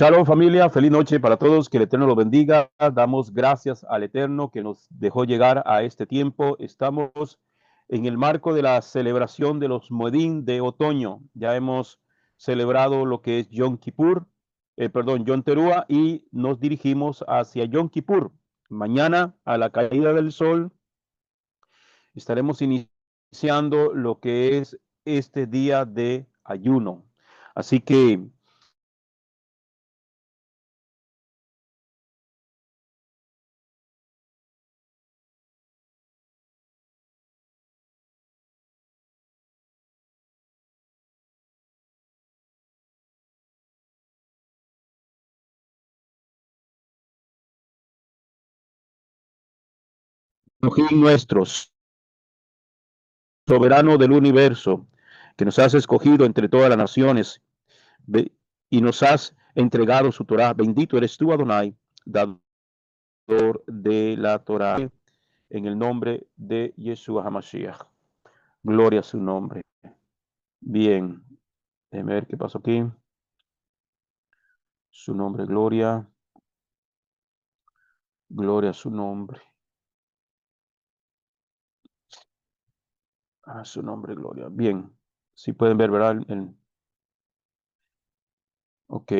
Shalom familia, feliz noche para todos, que el Eterno los bendiga. Damos gracias al Eterno que nos dejó llegar a este tiempo. Estamos en el marco de la celebración de los Moedín de otoño. Ya hemos celebrado lo que es Yom Kippur, Yom Teruah, y nos dirigimos hacia Yom Kippur. Mañana, a la caída del sol, estaremos iniciando lo que es este día de ayuno. Así que nuestros soberano del universo, que nos has escogido entre todas las naciones y nos has entregado su Torah. Bendito eres tú, Adonai, dador de la Torah, en el nombre de Yeshua HaMashiach. Gloria a su nombre. Bien, déjeme ver qué pasó aquí. Su nombre, gloria. Gloria a su nombre. A su nombre, gloria. Bien, si pueden ver, ¿verdad? Ok.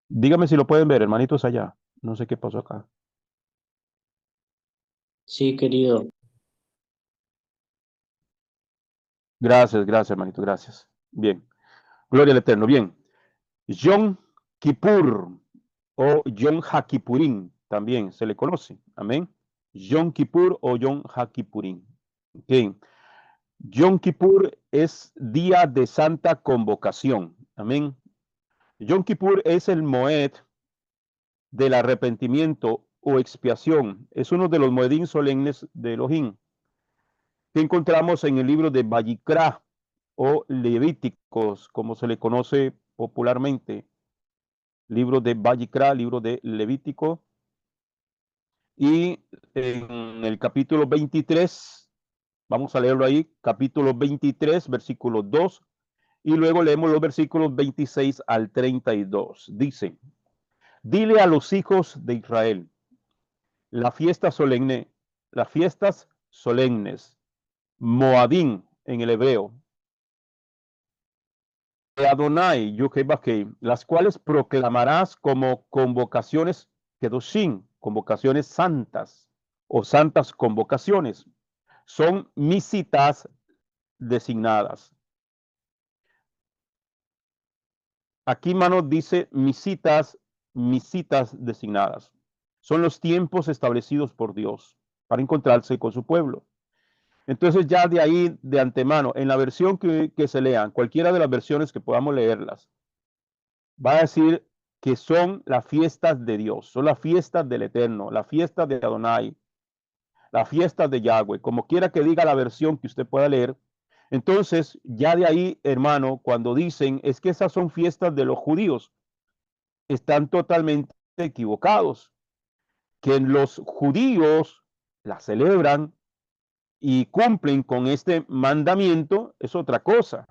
Dígame si lo pueden ver, hermanitos allá. No sé qué pasó acá. Sí, querido. Gracias, hermanito, gracias. Bien, gloria al Eterno. Bien, Yom Kippur o Yom HaKippurim también se le conoce. Amén. Yom Kippur o Yom HaKippurim. Okay. Yom Kippur es día de santa convocación. Amén. Yom Kippur es el Moed del arrepentimiento o expiación. Es uno de los Moedín solemnes de Elohim que encontramos en el libro de Vayikra o Levíticos, como se le conoce popularmente. Libro de Vayikra, libro de Levítico. Y en el capítulo 23, vamos a leerlo ahí, capítulo 23, versículo 2, y luego leemos los versículos 26 al 32. Dice, dile a los hijos de Israel, la fiesta solemne, las fiestas solemnes, Moadín en el hebreo, de Adonai, Yuhebakei, las cuales proclamarás como convocaciones Kedoshim, convocaciones santas o santas convocaciones. Son mis citas designadas. Aquí, mano, dice mis citas designadas. Son los tiempos establecidos por Dios para encontrarse con su pueblo. Entonces, ya de ahí, de antemano, en la versión que se lean, cualquiera de las versiones que podamos leerlas, va a decir que son las fiestas de Dios, son las fiestas del Eterno, las fiestas de Adonai, las fiestas de Yahweh, como quiera que diga la versión que usted pueda leer. Entonces, ya de ahí, hermano, cuando dicen es que esas son fiestas de los judíos, están totalmente equivocados, que los judíos las celebran y cumplen con este mandamiento, es otra cosa,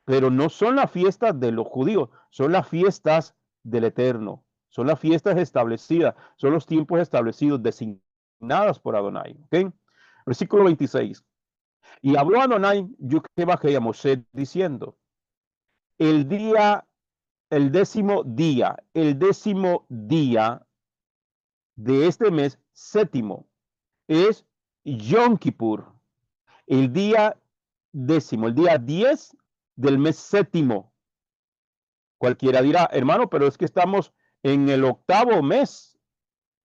pero no son las fiestas de los judíos, son las fiestas del Eterno, son las fiestas establecidas, son los tiempos establecidos, designadas por Adonai. ¿Okay? Versículo 26. Y habló Adonai, Yukebaje a Moshe, diciendo, el día, el décimo día de este mes séptimo es Yom Kippur, el día décimo, el día 10 del mes séptimo. Cualquiera dirá, hermano, pero es que estamos en el octavo mes.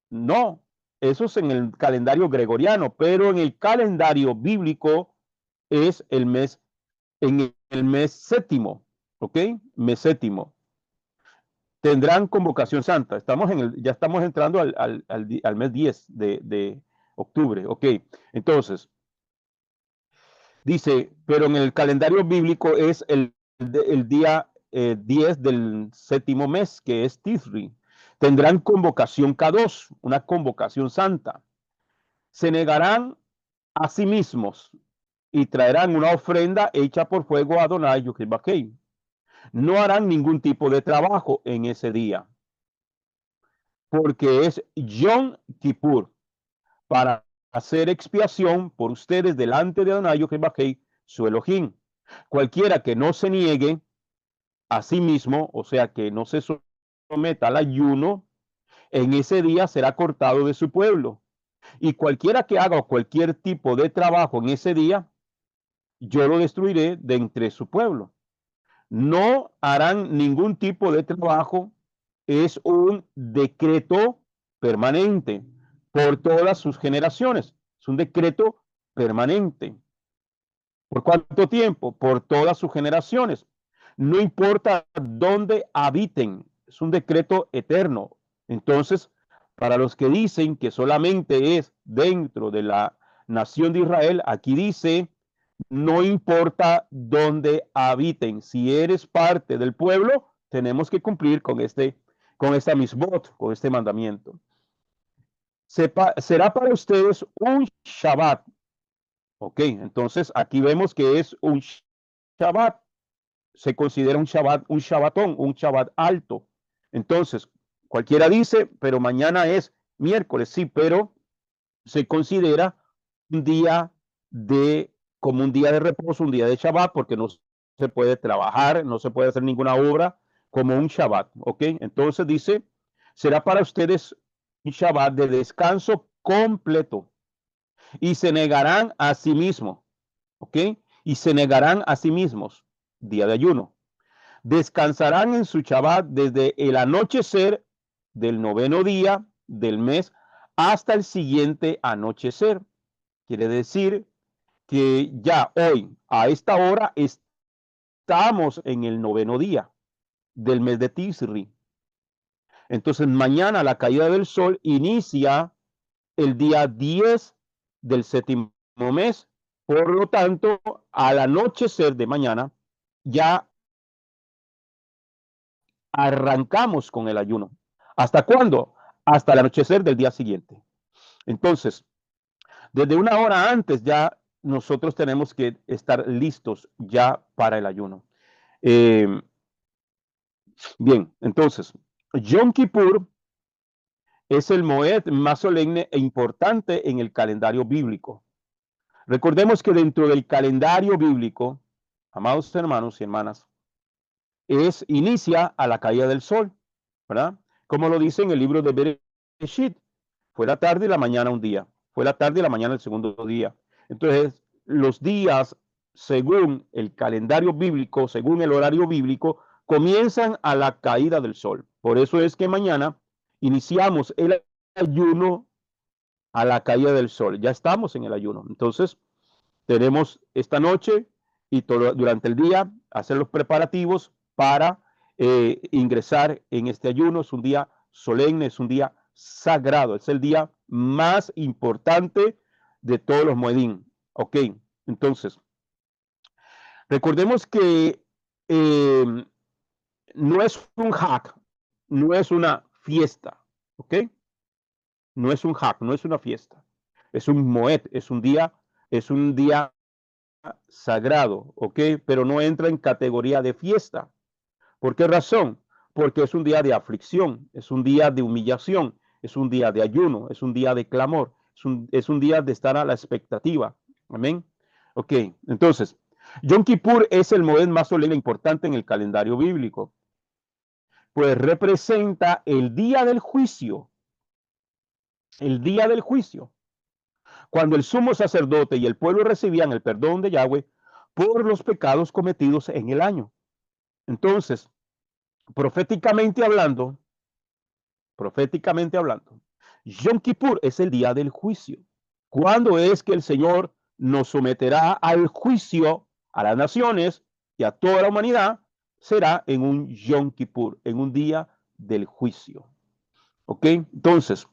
No, eso es en el calendario gregoriano, pero en el calendario bíblico es en el mes séptimo, ¿ok? Mes séptimo. Tendrán convocación santa. Ya estamos entrando al mes 10 de octubre, ¿ok? Entonces, dice, pero en el calendario bíblico es el día 10 del séptimo mes, que es Tisri. Tendrán convocación K2, una convocación santa. Se negarán a sí mismos y traerán una ofrenda hecha por fuego a Adonai Yuhebakei. No harán ningún tipo de trabajo en ese día, porque es Yom Kippur, para hacer expiación por ustedes delante de Adonai Jehová, su Elohim. Cualquiera que no se niegue a sí mismo, o sea, que no se someta al ayuno, en ese día será cortado de su pueblo. Y cualquiera que haga cualquier tipo de trabajo en ese día, yo lo destruiré de entre su pueblo. No harán ningún tipo de trabajo. Es un decreto permanente por todas sus generaciones. Es un decreto permanente. ¿Por cuánto tiempo? Por todas sus generaciones. No importa dónde habiten. Es un decreto eterno. Entonces, para los que dicen que solamente es dentro de la nación de Israel, aquí dice, no importa dónde habiten. Si eres parte del pueblo, tenemos que cumplir con esta misbot, con este mandamiento. Será para ustedes un Shabbat. Ok, entonces aquí vemos que es un Shabbat. Se considera un Shabbatón, un Shabbat alto. Entonces, cualquiera dice, pero mañana es miércoles, sí, pero se considera un día como un día de reposo, un día de Shabbat, porque no se puede trabajar, no se puede hacer ninguna obra como un Shabbat, ¿ok? Entonces dice, será para ustedes un Shabbat de descanso completo y se negarán a sí mismos, ¿ok? Y se negarán a sí mismos, día de ayuno. Descansarán en su Shabbat desde el anochecer del noveno día del mes hasta el siguiente anochecer. Quiere decir que ya hoy, a esta hora, estamos en el noveno día del mes de Tisri. Entonces, mañana la caída del sol inicia el día 10 del séptimo mes. Por lo tanto, al anochecer de mañana, ya arrancamos con el ayuno. ¿Hasta cuándo? Hasta el anochecer del día siguiente. Entonces, desde una hora antes ya nosotros tenemos que estar listos ya para el ayuno. Eh, bien, entonces, Yom Kippur es el Moed más solemne e importante en el calendario bíblico. Recordemos que dentro del calendario bíblico, amados hermanos y hermanas, inicia a la caída del sol, ¿verdad? Como lo dice en el libro de Bereshit, fue la tarde y la mañana un día, fue la tarde y la mañana el segundo día. Entonces, los días, según el calendario bíblico, según el horario bíblico, comienzan a la caída del sol. Por eso es que mañana iniciamos el ayuno a la caída del sol. Ya estamos en el ayuno. Entonces, tenemos esta noche y todo, durante el día hacer los preparativos para ingresar en este ayuno. Es un día solemne, es un día sagrado, es el día más importante de todos los Moedín. Ok, entonces, recordemos que eh, no es un hack, no es una fiesta, ok, no es un hack, no es una fiesta, es un Moed, es un día sagrado, ¿ok? Pero no entra en categoría de fiesta. ¿Por qué razón? Porque es un día de aflicción, es un día de humillación, es un día de ayuno, es un día de clamor, es un día de estar a la expectativa. Amén. Ok, entonces, Yom Kippur es el momento más solemne e importante en el calendario bíblico, pues representa el día del juicio, cuando el sumo sacerdote y el pueblo recibían el perdón de Yahweh por los pecados cometidos en el año. Entonces, proféticamente hablando, Yom Kippur es el día del juicio. ¿Cuándo es que el Señor nos someterá al juicio a las naciones y a toda la humanidad? Será en un Yom Kippur, en un día del juicio. ¿Ok? Entonces,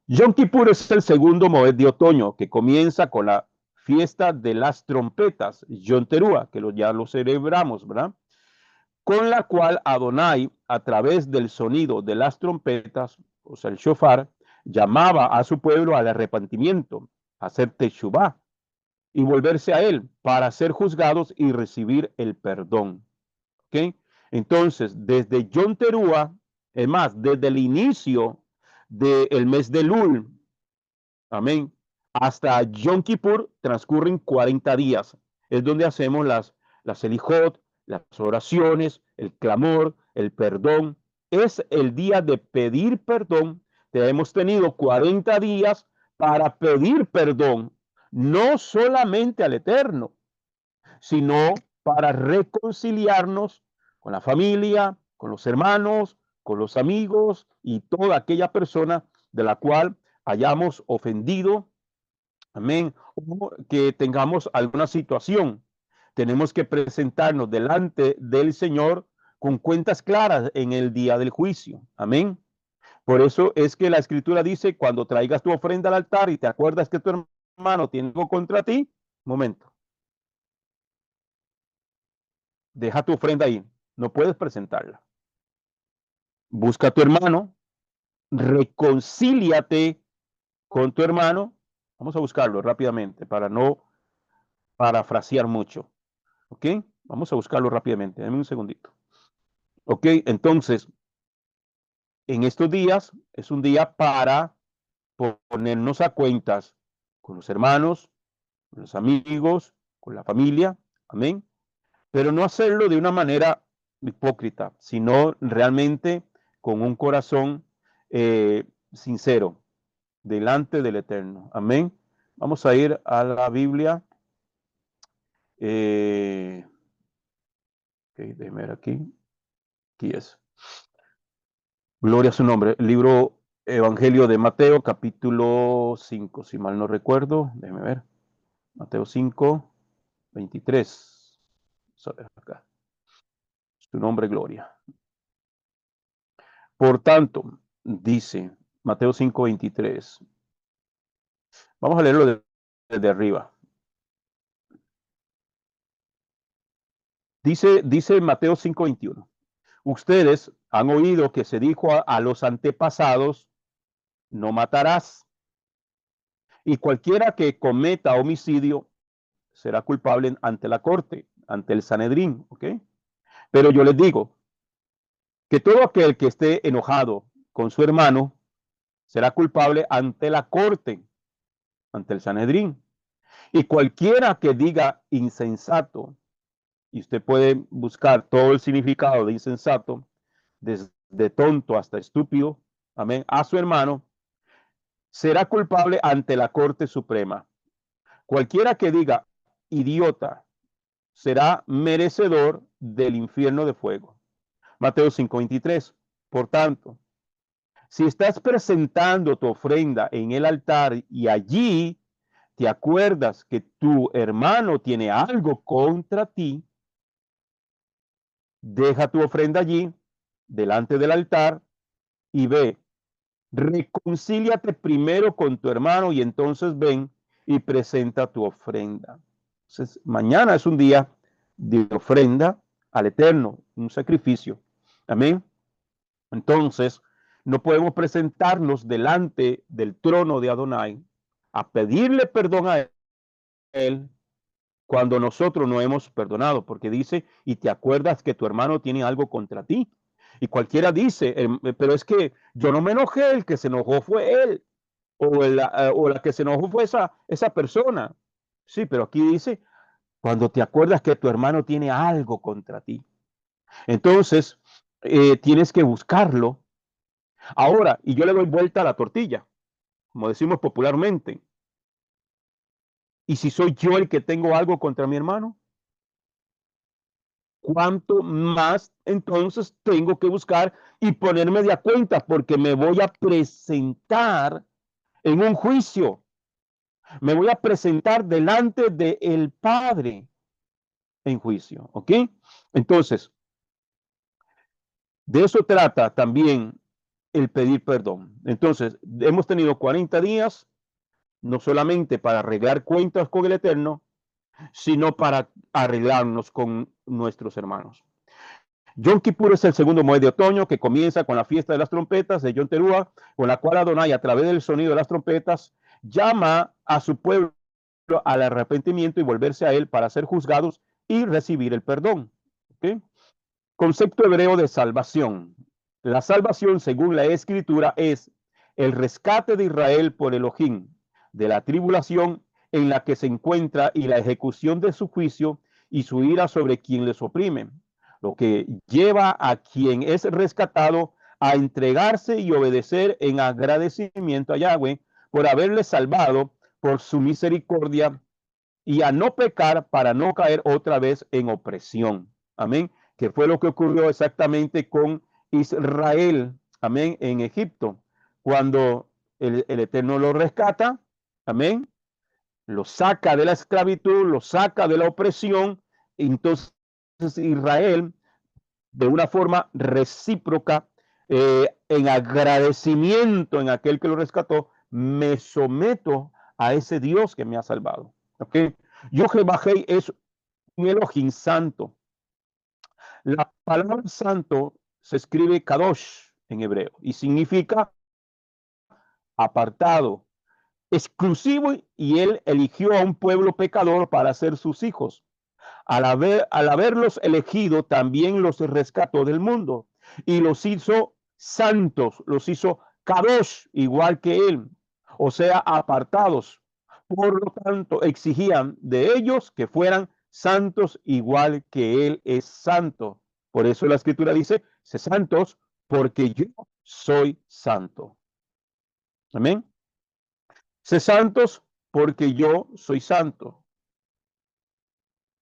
Yom Kippur es el segundo Moed de otoño que comienza con la fiesta de las trompetas, Yom Teruah, que ya lo celebramos, ¿verdad? Con la cual Adonai, a través del sonido de las trompetas, o sea, el shofar, llamaba a su pueblo al arrepentimiento, a hacer teshuvah y volverse a él para ser juzgados y recibir el perdón. ¿Ok? Entonces, desde Yom Teruah, es más, desde el inicio del mes de Lul, amén, hasta Yom Kippur transcurren 40 días. Es donde hacemos las Selijot, las oraciones, el clamor, el perdón. Es el día de pedir perdón. Hemos tenido 40 días para pedir perdón, no solamente al Eterno, sino para reconciliarnos con la familia, con los hermanos, con los amigos y toda aquella persona de la cual hayamos ofendido. Amén. O que tengamos alguna situación. Tenemos que presentarnos delante del Señor con cuentas claras en el día del juicio. Amén. Por eso es que la Escritura dice, cuando traigas tu ofrenda al altar y te acuerdas que tu hermano tiene algo contra ti, momento, deja tu ofrenda ahí. No puedes presentarla. Busca a tu hermano, reconcíliate con tu hermano. Vamos a buscarlo rápidamente para no parafrasear mucho. ¿Ok? Vamos a buscarlo rápidamente. Dame un segundito. ¿Ok? Entonces, en estos días es un día para ponernos a cuentas con los hermanos, con los amigos, con la familia. Amén. Pero no hacerlo de una manera hipócrita, sino realmente con un corazón sincero delante del Eterno. Amén. Vamos a ir a la Biblia. Déjeme ver aquí. Aquí es. Gloria a su nombre. El libro Evangelio de Mateo, capítulo 5, si mal no recuerdo. Déjeme ver. Mateo 5, 23. Vamos a ver acá. Su nombre, gloria. Por tanto, dice Mateo 5, 23. Vamos a leerlo desde arriba. Dice Mateo 5, 21. Ustedes han oído que se dijo a los antepasados, no matarás. Y cualquiera que cometa homicidio será culpable ante la corte, ante el Sanedrín, ¿ok? Pero yo les digo que todo aquel que esté enojado con su hermano será culpable ante la corte, ante el Sanedrín. Y cualquiera que diga insensato, y usted puede buscar todo el significado de insensato, desde tonto hasta estúpido, amén, a su hermano, será culpable ante la Corte Suprema. Cualquiera que diga idiota será merecedor del infierno de fuego. Mateo 5:23. Por tanto, si estás presentando tu ofrenda en el altar y allí te acuerdas que tu hermano tiene algo contra ti, deja tu ofrenda allí, delante del altar, y ve, reconcíliate primero con tu hermano y entonces ven y presenta tu ofrenda. Entonces, mañana es un día de ofrenda al Eterno, un sacrificio. Amén. Entonces, no podemos presentarnos delante del trono de Adonai a pedirle perdón a él cuando nosotros no hemos perdonado, porque dice, y te acuerdas que tu hermano tiene algo contra ti. Y cualquiera dice, pero es que yo no me enojé, el que se enojó fue él, o la que se enojó fue esa persona. Sí, pero aquí dice, cuando te acuerdas que tu hermano tiene algo contra ti. Entonces, tienes que buscarlo. Ahora, y yo le doy vuelta a la tortilla, como decimos popularmente. ¿Y si soy yo el que tengo algo contra mi hermano? ¿Cuánto más entonces tengo que buscar y ponerme de a cuenta? Porque me voy a presentar en un juicio. Me voy a presentar delante del Padre en juicio. ¿Ok? Entonces, de eso trata también el pedir perdón. Entonces, hemos tenido 40 días, no solamente para arreglar cuentas con el Eterno, sino para arreglarnos con nuestros hermanos. Yom Kippur es el segundo mes de otoño que comienza con la fiesta de las trompetas de Yom Teruah, con la cual Adonai, a través del sonido de las trompetas, llama a su pueblo al arrepentimiento y volverse a él para ser juzgados y recibir el perdón. ¿Okay? Concepto hebreo de salvación. La salvación, según la Escritura, es el rescate de Israel por Elohim, de la tribulación en la que se encuentra y la ejecución de su juicio y su ira sobre quien les oprime, lo que lleva a quien es rescatado a entregarse y obedecer en agradecimiento a Yahweh por haberle salvado por su misericordia y a no pecar para no caer otra vez en opresión. Amén. Que fue lo que ocurrió exactamente con Israel. Amén. En Egipto. Cuando el Eterno lo rescata. Amén. Lo saca de la esclavitud, lo saca de la opresión. Entonces Israel, de una forma recíproca, en agradecimiento en aquel que lo rescató, me someto a ese Dios que me ha salvado. ¿Ok? Yohebahei es un Elohim santo. La palabra santo se escribe kadosh en hebreo y significa apartado, exclusivo, y él eligió a un pueblo pecador para ser sus hijos. Al haberlos elegido, también los rescató del mundo y los hizo santos, los hizo kadosh, igual que él, o sea, apartados. Por lo tanto, exigían de ellos que fueran santos igual que él es santo. Por eso la escritura dice, sé santos porque yo soy santo. Amén. Sé santos porque yo soy santo.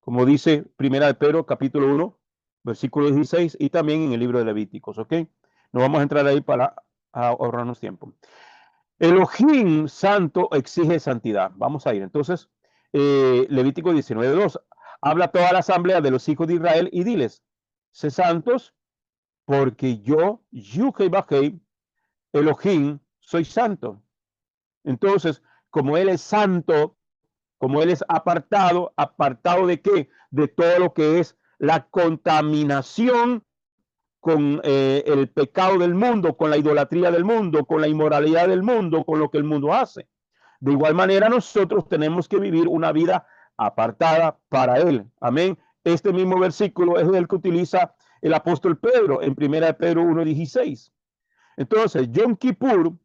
Como dice Primera de Pedro, capítulo 1, versículo 16, y también en el libro de Levíticos, ¿ok? No vamos a entrar ahí para ahorrarnos tiempo. Elohim santo exige santidad. Vamos a ir. Entonces, Levítico 19:2. Habla toda la asamblea de los hijos de Israel y diles, sé santos porque yo, Yuhei Elohim, soy santo. Entonces, como él es santo, como él es apartado, ¿apartado de qué? De todo lo que es la contaminación con el pecado del mundo, con la idolatría del mundo, con la inmoralidad del mundo, con lo que el mundo hace. De igual manera, nosotros tenemos que vivir una vida apartada para él. Amén. Este mismo versículo es el que utiliza el apóstol Pedro en 1 Pedro 1:16. Entonces, Yom Kippur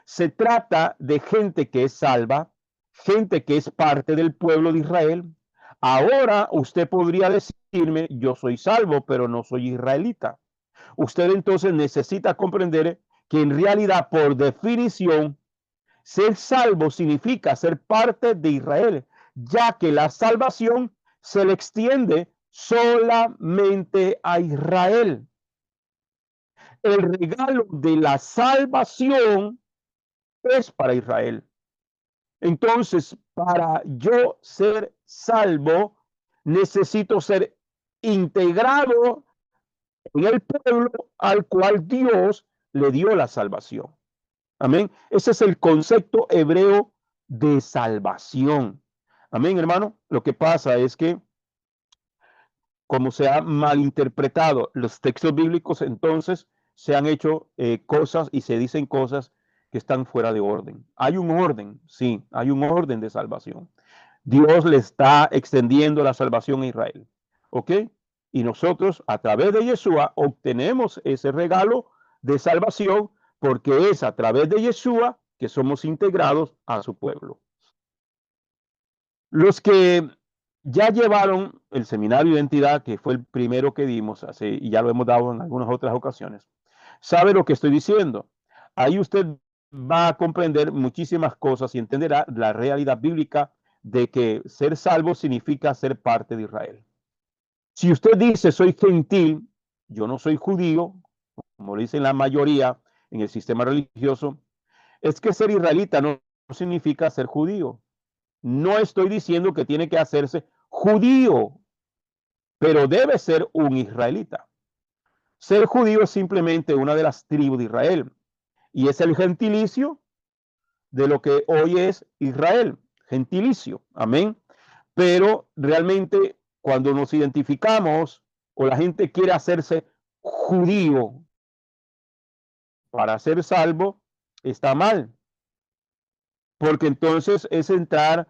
se trata de gente que es salva, gente que es parte del pueblo de Israel. Ahora usted podría decirme, yo soy salvo, pero no soy israelita. Usted entonces necesita comprender que en realidad, por definición, ser salvo significa ser parte de Israel, ya que la salvación se le extiende solamente a Israel. El regalo de la salvación es para Israel. Entonces, para yo ser salvo, necesito ser integrado en el pueblo al cual Dios le dio la salvación. Amén. Ese es el concepto hebreo de salvación. Amén, hermano. Lo que pasa es que, como se ha malinterpretado los textos bíblicos, entonces se han hecho cosas y se dicen cosas que están fuera de orden. Hay un orden, sí, hay un orden de salvación. Dios le está extendiendo la salvación a Israel. ¿Ok? Y nosotros, a través de Yeshua, obtenemos ese regalo de salvación porque es a través de Yeshua que somos integrados a su pueblo. Los que ya llevaron el seminario de identidad, que fue el primero que dimos, y ya lo hemos dado en algunas otras ocasiones, sabe lo que estoy diciendo. Ahí usted va a comprender muchísimas cosas y entenderá la realidad bíblica de que ser salvo significa ser parte de Israel. Si usted dice soy gentil, yo no soy judío, como lo dicen la mayoría en el sistema religioso, es que ser israelita no significa ser judío. No estoy diciendo que tiene que hacerse judío, pero debe ser un israelita. Ser judío es simplemente una de las tribus de Israel y es el gentilicio de lo que hoy es Israel, gentilicio, amén. Pero realmente cuando nos identificamos o la gente quiere hacerse judío para ser salvo, está mal, porque entonces es entrar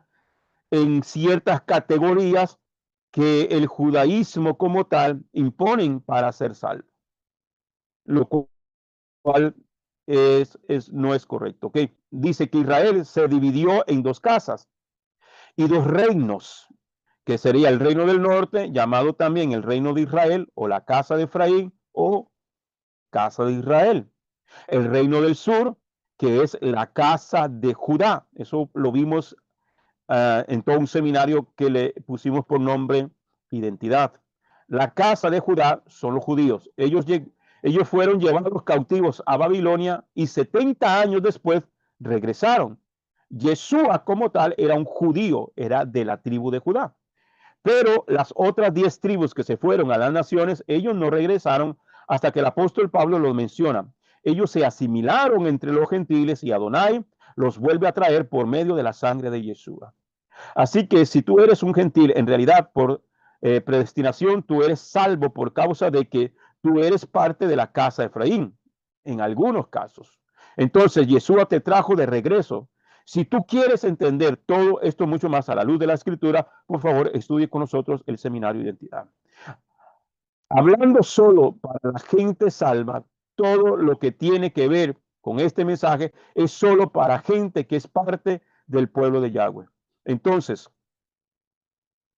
en ciertas categorías que el judaísmo como tal imponen para ser salvo, lo cual no es correcto. ¿Okay? Dice que Israel se dividió en dos casas y dos reinos, que sería el reino del norte, llamado también el reino de Israel, o la casa de Efraín, o casa de Israel. El reino del sur, que es la casa de Judá. Eso lo vimos en todo un seminario que le pusimos por nombre Identidad. La casa de Judá son los judíos. Ellos fueron llevados cautivos a Babilonia y 70 años después regresaron. Yeshua como tal era un judío, era de la tribu de Judá. Pero las otras 10 tribus que se fueron a las naciones, ellos no regresaron hasta que el apóstol Pablo los menciona. Ellos se asimilaron entre los gentiles y Adonai los vuelve a traer por medio de la sangre de Yeshua. Así que si tú eres un gentil, en realidad por predestinación, tú eres salvo por causa de que tú eres parte de la casa de Efraín, en algunos casos. Entonces, Yeshua te trajo de regreso. Si tú quieres entender todo esto mucho más a la luz de la escritura, por favor, estudie con nosotros el seminario de identidad. Hablando solo para la gente salva, todo lo que tiene que ver con este mensaje es solo para gente que es parte del pueblo de Yahweh. Entonces,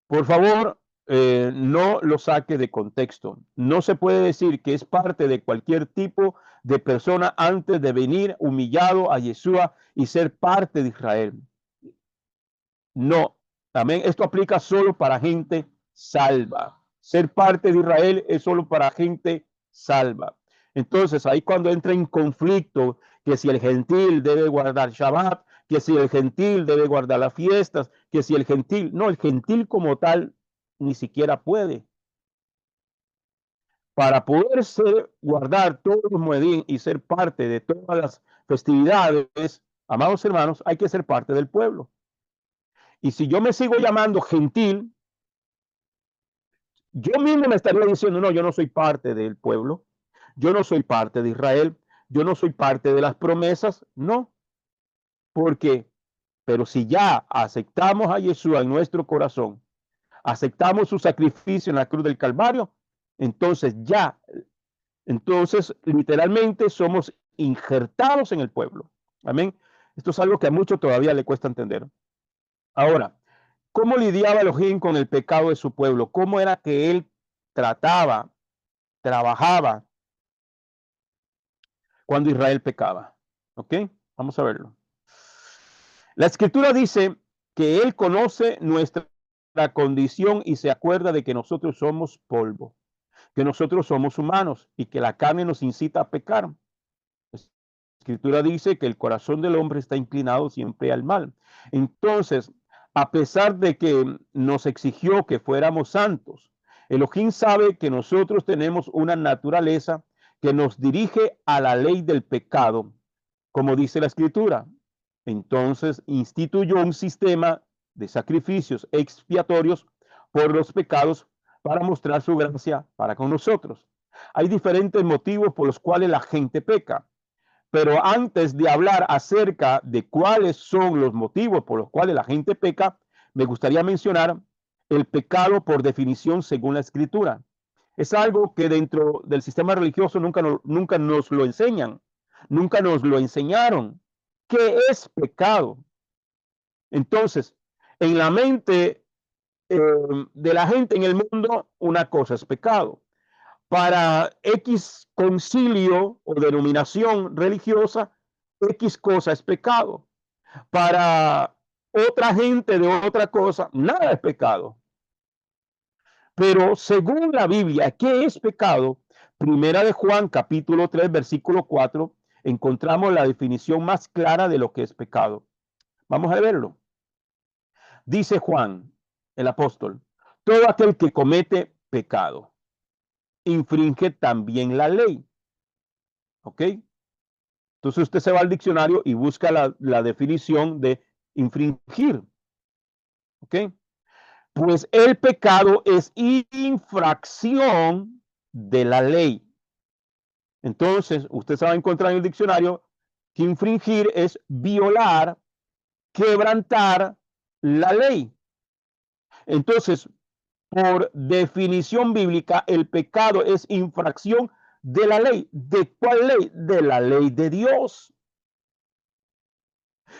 por favor, no lo saque de contexto. No se puede decir que es parte de cualquier tipo de persona antes de venir humillado a Yeshua y ser parte de Israel. No, amén. Esto aplica solo para gente salva. Ser parte de Israel es solo para gente salva. Entonces, ahí cuando entra en conflicto, que si el gentil debe guardar Shabbat, que si el gentil debe guardar las fiestas, que si el gentil, no, el gentil como tal ni siquiera puede. Para poder guardar todos los muedín y ser parte de todas las festividades, amados hermanos, hay que ser parte del pueblo. Y si yo me sigo llamando gentil, yo mismo me estaría diciendo, no, yo no soy parte del pueblo, yo no soy parte de Israel, yo no soy parte de las promesas, no, porque, pero si ya aceptamos a Yeshua en nuestro corazón, aceptamos su sacrificio en la cruz del Calvario, entonces entonces literalmente somos injertados en el pueblo. Amén. Esto es algo que a muchos todavía le cuesta entender. Ahora, ¿cómo lidiaba Elohim con el pecado de su pueblo? ¿Cómo era que él trabajaba cuando Israel pecaba? ¿Ok? Vamos a verlo. La escritura dice que él conoce nuestra condición y se acuerda de que nosotros somos polvo, que nosotros somos humanos y que la carne nos incita a pecar. La escritura dice que el corazón del hombre está inclinado siempre al mal. Entonces, a pesar de que nos exigió que fuéramos santos, Elohim sabe que nosotros tenemos una naturaleza que nos dirige a la ley del pecado, como dice la escritura. Entonces instituyó un sistema de sacrificios expiatorios por los pecados para mostrar su gracia para con nosotros. Hay diferentes motivos por los cuales la gente peca. Pero antes de hablar acerca de cuáles son los motivos por los cuales la gente peca, me gustaría mencionar el pecado por definición según la escritura. Es algo que dentro del sistema religioso nunca nos lo enseñan, nunca nos lo enseñaron. ¿Qué es pecado? Entonces, en la mente de la gente en el mundo, una cosa es pecado. Para X concilio o denominación religiosa, X cosa es pecado. Para otra gente de otra cosa, nada es pecado. Pero según la Biblia, ¿qué es pecado? Primera de Juan, capítulo 3, versículo 4, encontramos la definición más clara de lo que es pecado. Vamos a verlo. Dice Juan, el apóstol, todo aquel que comete pecado infringe también la ley. ¿Ok? Entonces usted se va al diccionario y busca la definición de infringir. ¿Ok? Pues el pecado es infracción de la ley. Entonces usted se va a encontrar en el diccionario que infringir es violar, quebrantar la ley. Entonces, por definición bíblica, el pecado es infracción de la ley. ¿De cuál ley? De la ley de Dios.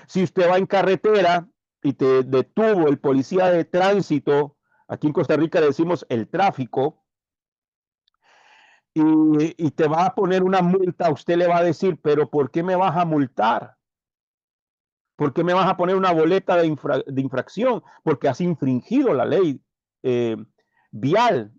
Si usted va en carretera y te detuvo el policía de tránsito, aquí en Costa Rica le decimos el tráfico, y te va a poner una multa, usted le va a decir, pero ¿por qué me vas a multar? ¿Por qué me vas a poner una boleta de infracción? Porque has infringido la ley eh, vial,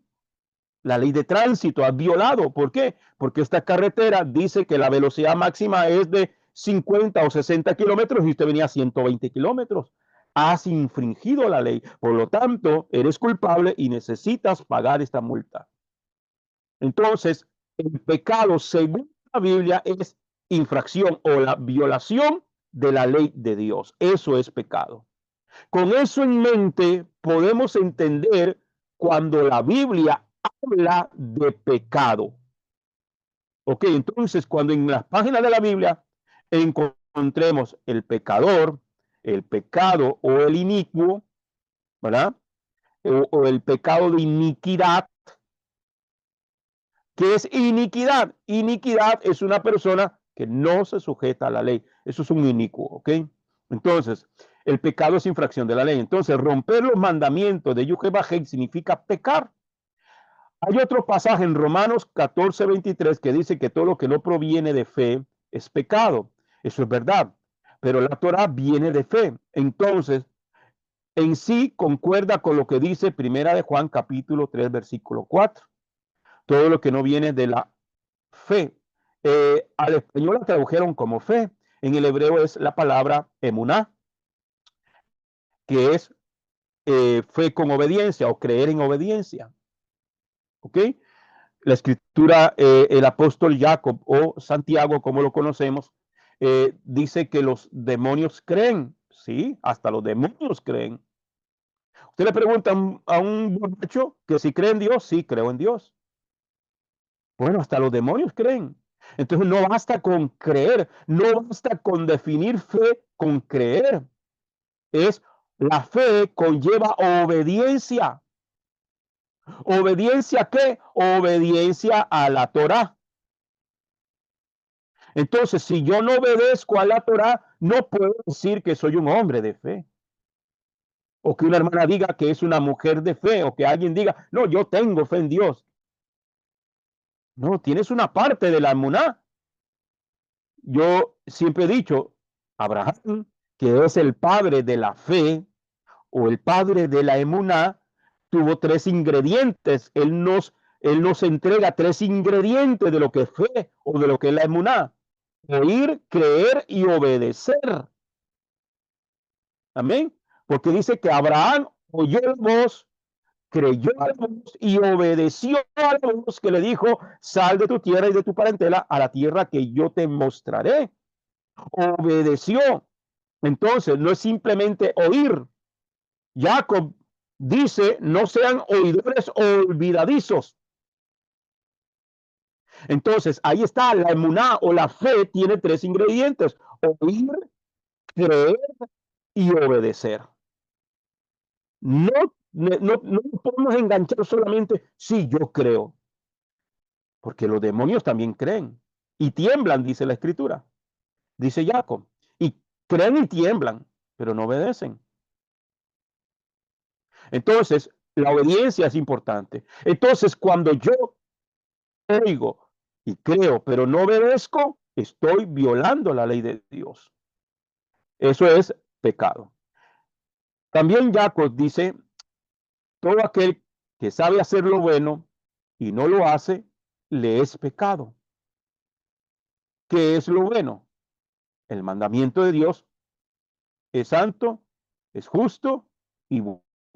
la ley de tránsito, has violado. ¿Por qué? Porque esta carretera dice que la velocidad máxima es de 50 o 60 kilómetros y usted venía a 120 kilómetros. Has infringido la ley. Por lo tanto, eres culpable y necesitas pagar esta multa. Entonces, el pecado, según la Biblia, es infracción o la violación de la ley de Dios. Eso es pecado. Con eso en mente, podemos entender cuando la Biblia habla de pecado. Ok, entonces cuando en las páginas de la Biblia encontremos el pecador, el pecado o el inicuo, ¿verdad? O el pecado de iniquidad. ¿Qué es iniquidad? Iniquidad es una persona que no se sujeta a la ley. Eso es un inicuo, ¿ok? Entonces, el pecado es infracción de la ley. Entonces, romper los mandamientos de Yuhebajei significa pecar. Hay otro pasaje en Romanos 14:23 que dice que todo lo que no proviene de fe es pecado. Eso es verdad. Pero la Torah viene de fe. Entonces, en sí concuerda con lo que dice Primera de Juan capítulo 3 versículo 4. Todo lo que no viene de la fe. Al español la tradujeron como fe. En el hebreo es la palabra emuná, que es fe con obediencia o creer en obediencia. ¿Ok? La escritura, el apóstol Jacob o Santiago, como lo conocemos, dice que los demonios creen. Sí, hasta los demonios creen. Usted le pregunta a un borracho que si cree en Dios, sí, creo en Dios. Bueno, hasta los demonios creen. Entonces no basta con creer, no basta con definir fe con creer. Es la fe conlleva obediencia. ¿Obediencia a qué? Obediencia a la Torá. Entonces, si yo no obedezco a la Torá, no puedo decir que soy un hombre de fe. O que una hermana diga que es una mujer de fe, o que alguien diga, no, yo tengo fe en Dios. No, tienes una parte de la emuná. Yo siempre he dicho, Abraham, que es el padre de la fe o el padre de la emuná, tuvo tres ingredientes. Él nos entrega tres ingredientes de lo que es fe o de lo que es la emuná: oír, creer y obedecer. Amén. Porque dice que Abraham oyó la voz, creyó a la voz y obedeció a la voz que le dijo: sal de tu tierra y de tu parentela a la tierra que yo te mostraré. Obedeció. Entonces, no es simplemente oír. Jacob dice: no sean oidores olvidadizos. Entonces, ahí está la emuná o la fe, tiene tres ingredientes: oír, creer y obedecer. No podemos enganchar solamente, sí, yo creo, porque los demonios también creen y tiemblan, dice la escritura, dice Jacob, y creen y tiemblan, pero no obedecen. Entonces, la obediencia es importante. Entonces, cuando yo oigo y creo, pero no obedezco, estoy violando la ley de Dios. Eso es pecado. También Jacob dice: todo aquel que sabe hacer lo bueno y no lo hace, le es pecado. ¿Qué es lo bueno? El mandamiento de Dios es santo, es justo y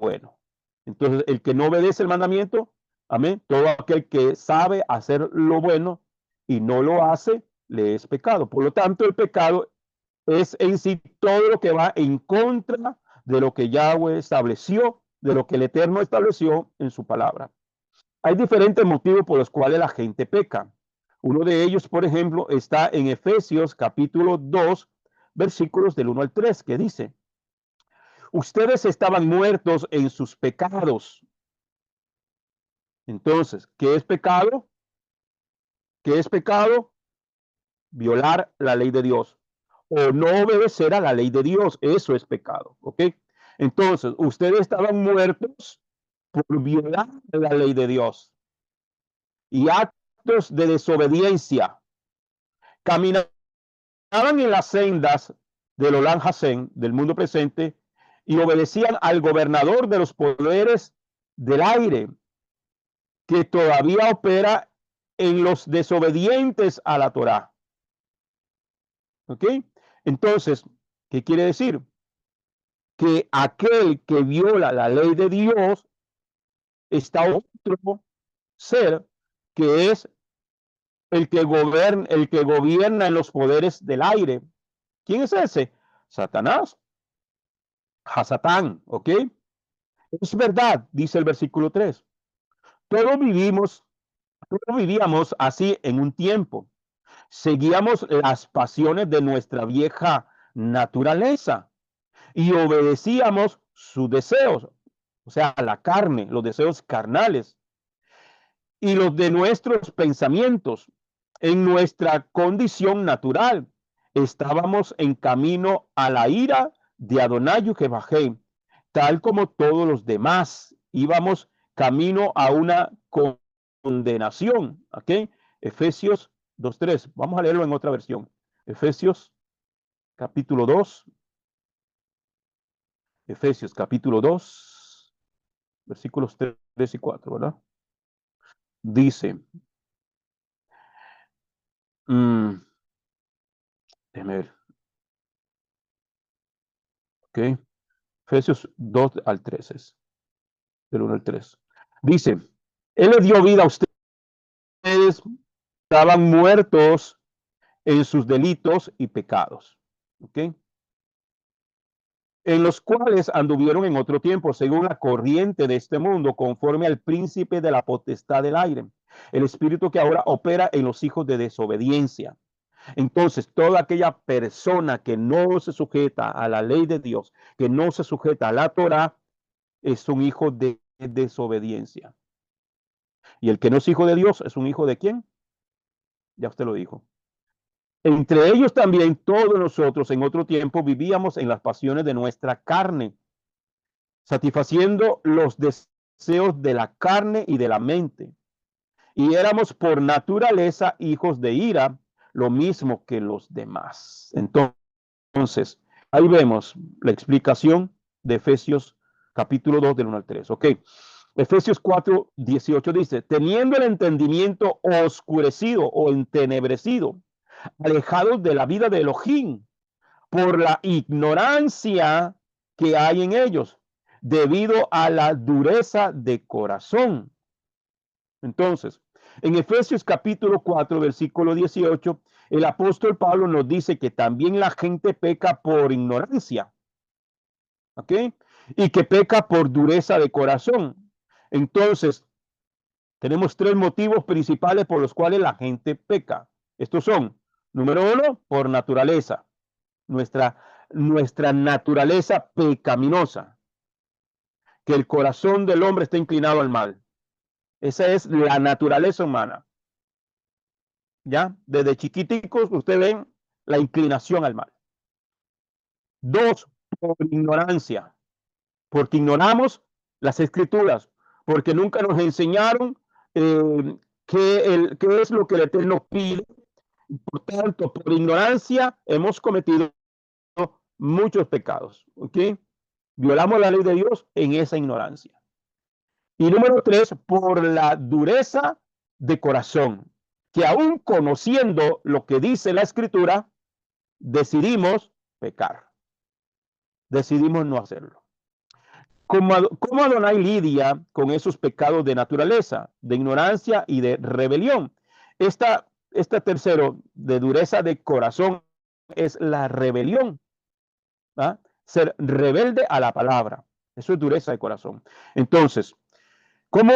bueno. Entonces, el que no obedece el mandamiento, amén, todo aquel que sabe hacer lo bueno y no lo hace, le es pecado. Por lo tanto, el pecado es en sí todo lo que va en contra de lo que Yahweh estableció, de lo que el Eterno estableció en su palabra. Hay diferentes motivos por los cuales la gente peca. Uno de ellos, por ejemplo, está en Efesios capítulo 2, versículos del 1 al 3, que dice: ustedes estaban muertos en sus pecados Entonces, ¿qué es pecado? ¿Qué es pecado? Violar la ley de Dios o no obedecer a la ley de Dios. Eso es pecado, ¿ok? Entonces, ustedes estaban muertos por violar la ley de Dios y actos de desobediencia. Caminaban en las sendas del Olam Hasem, del mundo presente, y obedecían al gobernador de los poderes del aire, que todavía opera en los desobedientes a la Torá. ¿Ok? Entonces, ¿qué quiere decir? Que aquel que viola la ley de Dios está otro ser que es el que gobierna en los poderes del aire. ¿Quién es ese? Satanás, Hasatán, ¿ok? Es verdad, dice el versículo 3. Todos vivimos, todos vivíamos así en un tiempo. Seguíamos las pasiones de nuestra vieja naturaleza y obedecíamos sus deseos, o sea, la carne, los deseos carnales y los de nuestros pensamientos. En nuestra condición natural estábamos en camino a la ira de Adonai Jehová, tal como todos los demás íbamos camino a una condenación. ¿Ok? Efesios 2:3. Vamos a leerlo en otra versión. Efesios capítulo 2. Efesios capítulo 2, versículos 3 y 4, ¿verdad? Dice, mm, déjame ver, ¿ok? Efesios 2 al 3 es, del 1 al 3. Dice, Él le dio vida a ustedes, estaban muertos en sus delitos y pecados, ¿ok? En los cuales anduvieron en otro tiempo, según la corriente de este mundo, conforme al príncipe de la potestad del aire, el espíritu que ahora opera en los hijos de desobediencia. Entonces, toda aquella persona que no se sujeta a la ley de Dios, que no se sujeta a la Torah, es un hijo de desobediencia. Y el que no es hijo de Dios es un hijo de quién? Ya usted lo dijo. Entre ellos también todos nosotros en otro tiempo vivíamos en las pasiones de nuestra carne, satisfaciendo los deseos de la carne y de la mente. Y éramos por naturaleza hijos de ira, lo mismo que los demás. Entonces, ahí vemos la explicación de Efesios capítulo 2 del 1 al 3. Ok. Efesios 4:18 dice, teniendo el entendimiento oscurecido o entenebrecido, alejados de la vida de Elohim por la ignorancia que hay en ellos, debido a la dureza de corazón. Entonces, en Efesios capítulo 4, versículo 18, el apóstol Pablo nos dice que también la gente peca por ignorancia, ¿ok? Y que peca por dureza de corazón. Entonces, tenemos tres motivos principales por los cuales la gente peca. Estos son, número uno, por naturaleza, nuestra naturaleza pecaminosa, que el corazón del hombre está inclinado al mal. Esa es la naturaleza humana. ¿Ya? Desde chiquiticos ustedes ven la inclinación al mal. Dos, por ignorancia, porque ignoramos las escrituras, porque nunca nos enseñaron qué es lo que el Eterno pide. Por tanto, por ignorancia hemos cometido muchos pecados. ¿Ok? Violamos la ley de Dios en esa ignorancia. Y número tres, por la dureza de corazón, que aún conociendo lo que dice la escritura, decidimos pecar, decidimos no hacerlo. ¿Cómo Adonai lidia con esos pecados de naturaleza, de ignorancia y de rebelión? Esta tercero, de dureza de corazón, es la rebelión. ¿Ah? Ser rebelde a la palabra. Eso es dureza de corazón. Entonces, ¿cómo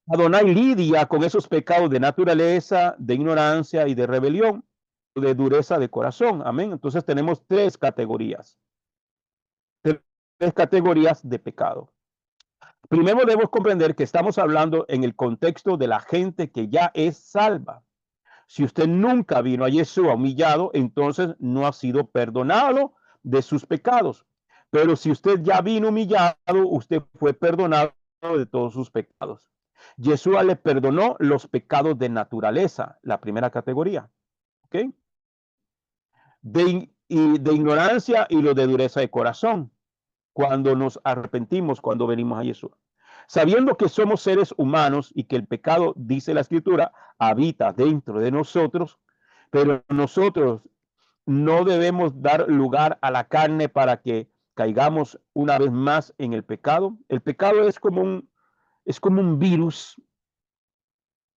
Adonai lidia con esos pecados de naturaleza, de ignorancia y de rebelión, de dureza de corazón? Amén. Entonces tenemos tres categorías de pecado. Primero debemos comprender que estamos hablando en el contexto de la gente que ya es salva. Si usted nunca vino a Yeshua humillado, entonces no ha sido perdonado de sus pecados. Pero si usted ya vino humillado, usted fue perdonado de todos sus pecados. Yeshua le perdonó los pecados de naturaleza, la primera categoría. ¿Ok? De ignorancia y lo de dureza de corazón, cuando nos arrepentimos, cuando venimos a Yeshua. Sabiendo que somos seres humanos y que el pecado, dice la Escritura, habita dentro de nosotros, pero nosotros no debemos dar lugar a la carne para que caigamos una vez más en el pecado. El pecado es como un virus.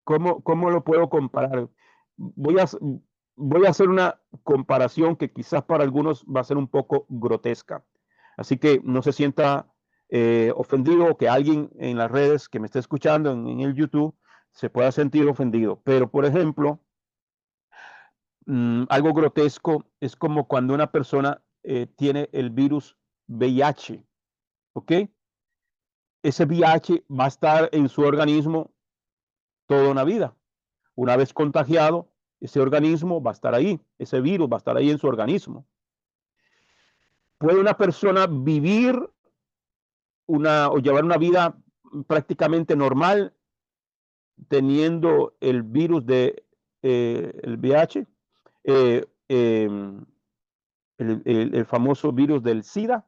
¿Cómo lo puedo comparar? Voy a, voy a hacer una comparación que quizás para algunos va a ser un poco grotesca. Así que no se sienta ofendido o que alguien en las redes que me esté escuchando en el YouTube se pueda sentir ofendido. Pero, por ejemplo, algo grotesco es como cuando una persona tiene el virus VIH, ¿ok? Ese VIH va a estar en su organismo toda una vida. Una vez contagiado, ese organismo va a estar ahí, ese virus va a estar ahí en su organismo. ¿Puede una persona vivir o llevar una vida prácticamente normal teniendo el virus de el VIH, eh, eh, el famoso virus del SIDA?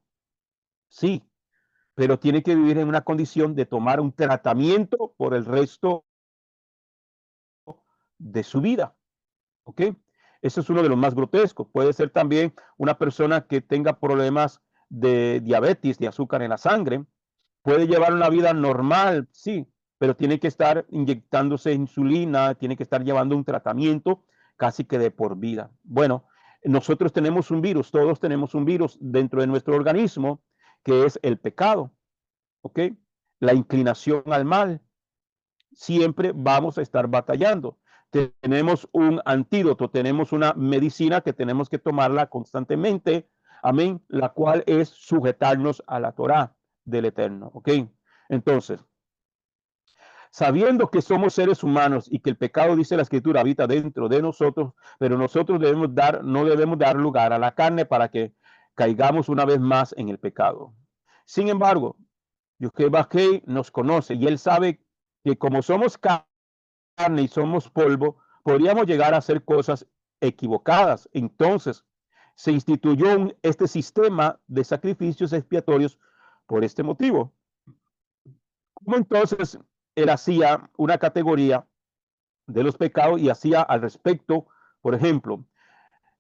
Sí, pero tiene que vivir en una condición de tomar un tratamiento por el resto de su vida. ¿Ok? Eso es uno de los más grotescos. Puede ser también una persona que tenga problemas de diabetes, de azúcar en la sangre. Puede llevar una vida normal, sí, pero tiene que estar inyectándose insulina, tiene que estar llevando un tratamiento casi que de por vida. Bueno, nosotros tenemos un virus, todos tenemos un virus dentro de nuestro organismo, que es el pecado, ¿ok? La inclinación al mal. Siempre vamos a estar batallando. Tenemos un antídoto, tenemos una medicina que tenemos que tomarla constantemente, amén, la cual es sujetarnos a la Torá del Eterno, ¿ok? Entonces, sabiendo que somos seres humanos y que el pecado, dice la Escritura, habita dentro de nosotros, pero nosotros no debemos dar lugar a la carne para que caigamos una vez más en el pecado. Sin embargo, Yahweh nos conoce y él sabe que como somos carne y somos polvo, podríamos llegar a hacer cosas equivocadas. Entonces, se instituyó este sistema de sacrificios expiatorios por este motivo. ¿Cómo entonces él hacía una categoría de los pecados y hacía al respecto? Por ejemplo,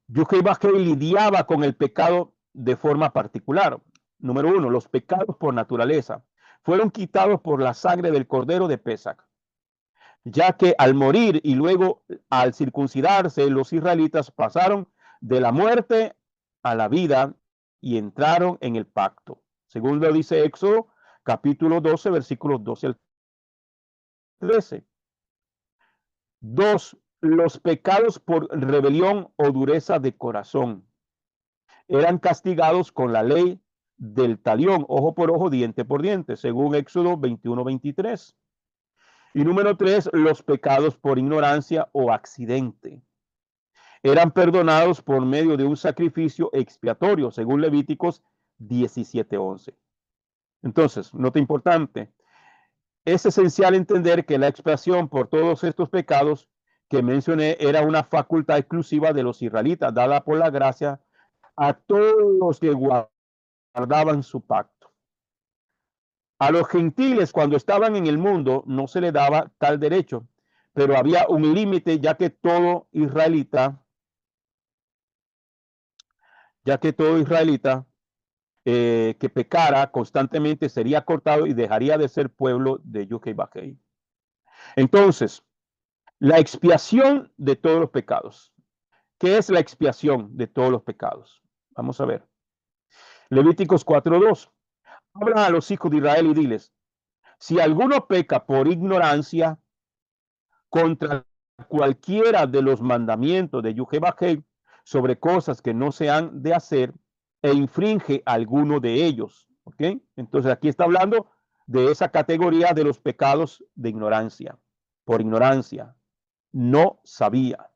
Yahweh lidiaba con el pecado de forma particular. Número uno, los pecados por naturaleza fueron quitados por la sangre del cordero de Pesach, ya que al morir y luego al circuncidarse, los israelitas pasaron de la muerte a la vida y entraron en el pacto. Según lo dice Éxodo, capítulo 12, versículos 12 al 13. Dos, los pecados por rebelión o dureza de corazón eran castigados con la ley del talión, ojo por ojo, diente por diente, según Éxodo 21, 23. Y número tres, los pecados por ignorancia o accidente eran perdonados por medio de un sacrificio expiatorio, según Levíticos 17:11. Entonces, nota importante, es esencial entender que la expiación por todos estos pecados que mencioné era una facultad exclusiva de los israelitas, dada por la gracia a todos los que guardaban su pacto. A los gentiles, cuando estaban en el mundo, no se les daba tal derecho, pero había un límite, ya que todo israelita que pecara constantemente sería cortado y dejaría de ser pueblo de Yahweh. Entonces, la expiación de todos los pecados. ¿Qué es la expiación de todos los pecados? Vamos a ver. Levíticos 4:2. Habla a los hijos de Israel y diles, si alguno peca por ignorancia contra cualquiera de los mandamientos de Yahweh sobre cosas que no se han de hacer e infringe alguno de ellos, ¿ok? Entonces aquí está hablando de esa categoría de los pecados de ignorancia. Por ignorancia. No sabía.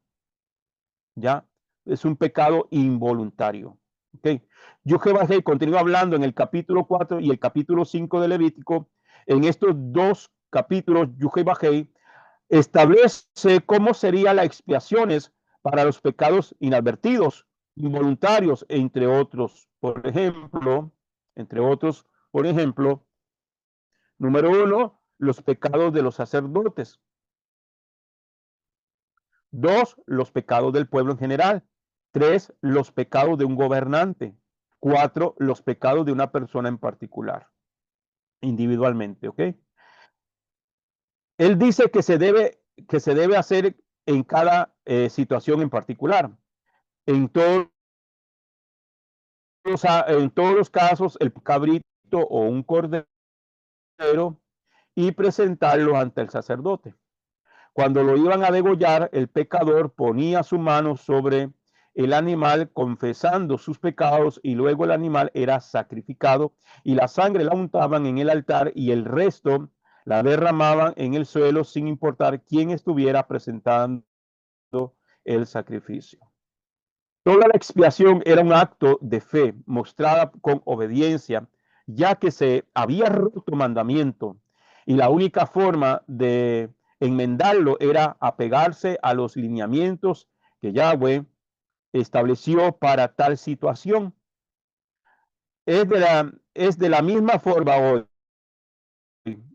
¿Ya? Es un pecado involuntario. ¿Okay? Yocheved continúa hablando en el capítulo 4 y el capítulo 5 de Levítico. En estos dos capítulos, Yocheved establece cómo serían las expiaciones para los pecados inadvertidos, involuntarios, entre otros. Por ejemplo, número 1, los pecados de los sacerdotes. 2, los pecados del pueblo en general. 3, los pecados de un gobernante. 4, los pecados de una persona en particular, individualmente, ¿ok? Él dice que se debe hacer en cada situación en particular. En todos los casos, el cabrito o un cordero y presentarlo ante el sacerdote. Cuando lo iban a degollar, el pecador ponía su mano sobre el animal confesando sus pecados y luego el animal era sacrificado y la sangre la untaban en el altar y el resto la derramaban en el suelo sin importar quién estuviera presentando el sacrificio. Toda la expiación era un acto de fe mostrada con obediencia, ya que se había roto mandamiento y la única forma de enmendarlo era apegarse a los lineamientos que Yahweh estableció para tal situación. Es de la misma forma hoy.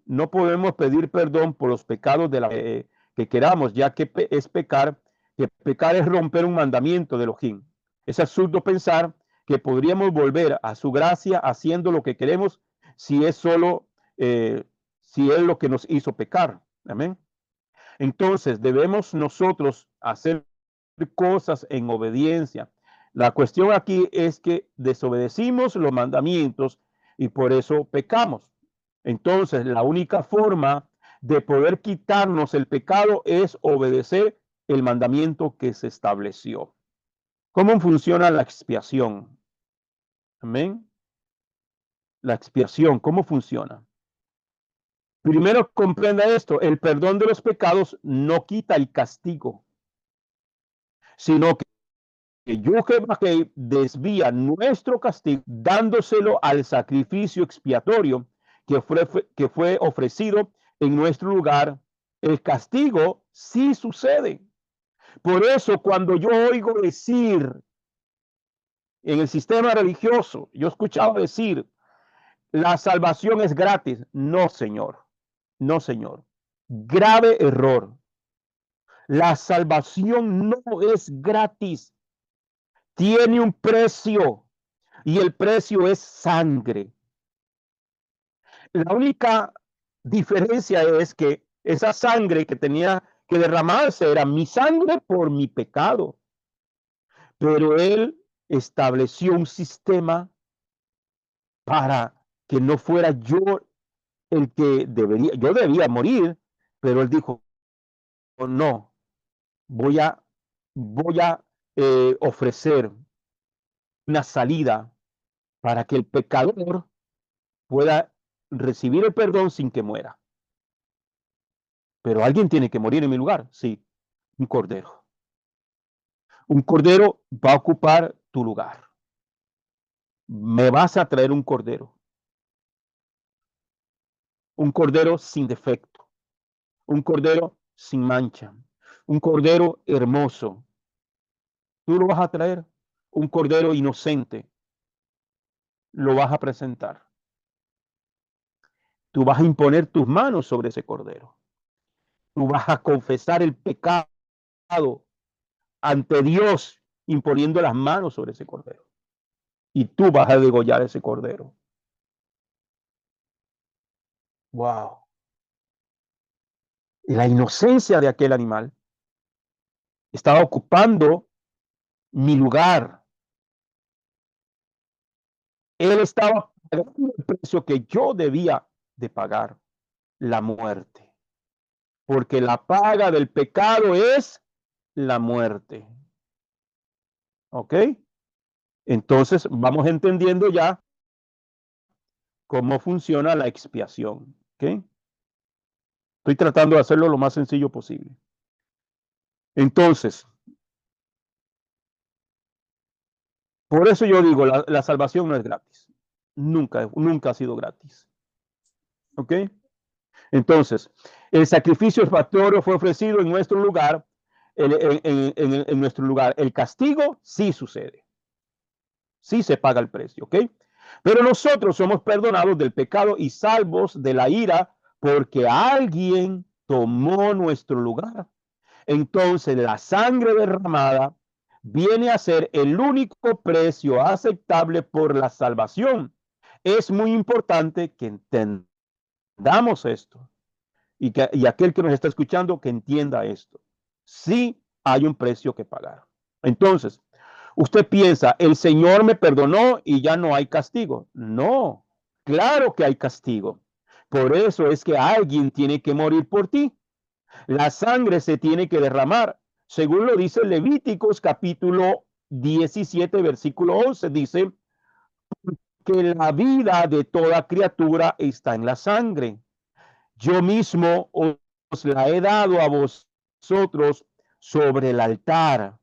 No podemos pedir perdón por los pecados que queramos, ya que es pecar, que pecar es romper un mandamiento de Elohim. Es absurdo pensar que podríamos volver a su gracia haciendo lo que queremos si es solo, si es lo que nos hizo pecar. Amén. Entonces debemos nosotros hacer cosas en obediencia. La cuestión aquí es que desobedecimos los mandamientos y por eso pecamos. Entonces, la única forma de poder quitarnos el pecado es obedecer el mandamiento que se estableció. ¿Cómo funciona la expiación? Amén. La expiación, ¿cómo funciona? Primero comprenda esto, el perdón de los pecados no quita el castigo, sino que Yocheved desvía nuestro castigo dándoselo al sacrificio expiatorio que fue ofrecido en nuestro lugar. El castigo sí sucede. Por eso cuando yo oigo decir en el sistema religioso, yo escuchaba decir, la salvación es gratis. No, señor. No, señor. Grave error. La salvación no es gratis. Tiene un precio y el precio es sangre. La única diferencia es que esa sangre que tenía que derramarse era mi sangre por mi pecado. Pero él estableció un sistema para que no fuera yo el que yo debía morir, pero él dijo, no, voy a, voy a ofrecer una salida para que el pecador pueda recibir el perdón sin que muera. Pero alguien tiene que morir en mi lugar, sí, un cordero. Un cordero va a ocupar tu lugar. Me vas a traer un cordero sin defecto, un cordero sin mancha, un cordero hermoso. Tú lo vas a traer, un cordero inocente, lo vas a presentar. Tú vas a imponer tus manos sobre ese cordero. Tú vas a confesar el pecado ante Dios, imponiendo las manos sobre ese cordero. Y tú vas a degollar ese cordero. Wow. Y la inocencia de aquel animal estaba ocupando mi lugar. Él estaba pagando el precio que yo debía de pagar, la muerte. Porque la paga del pecado es la muerte. ¿Ok? Entonces vamos entendiendo ya cómo funciona la expiación. ¿Ok? Estoy tratando de hacerlo lo más sencillo posible. Entonces, por eso yo digo, la salvación no es gratis. Nunca, nunca ha sido gratis. ¿Ok? Entonces, el sacrificio expiatorio fue ofrecido en nuestro lugar. En nuestro lugar. El castigo sí sucede. Sí se paga el precio. ¿Ok? Pero nosotros somos perdonados del pecado y salvos de la ira porque alguien tomó nuestro lugar. Entonces, la sangre derramada viene a ser el único precio aceptable por la salvación. Es muy importante que entendamos esto y aquel que nos está escuchando que entienda esto. Sí hay un precio que pagar. Entonces, usted piensa, el Señor me perdonó y ya no hay castigo. No, claro que hay castigo. Por eso es que alguien tiene que morir por ti. La sangre se tiene que derramar. Según lo dice Levíticos capítulo 17, versículo 11, dice que la vida de toda criatura está en la sangre. Yo mismo os la he dado a vosotros sobre el altar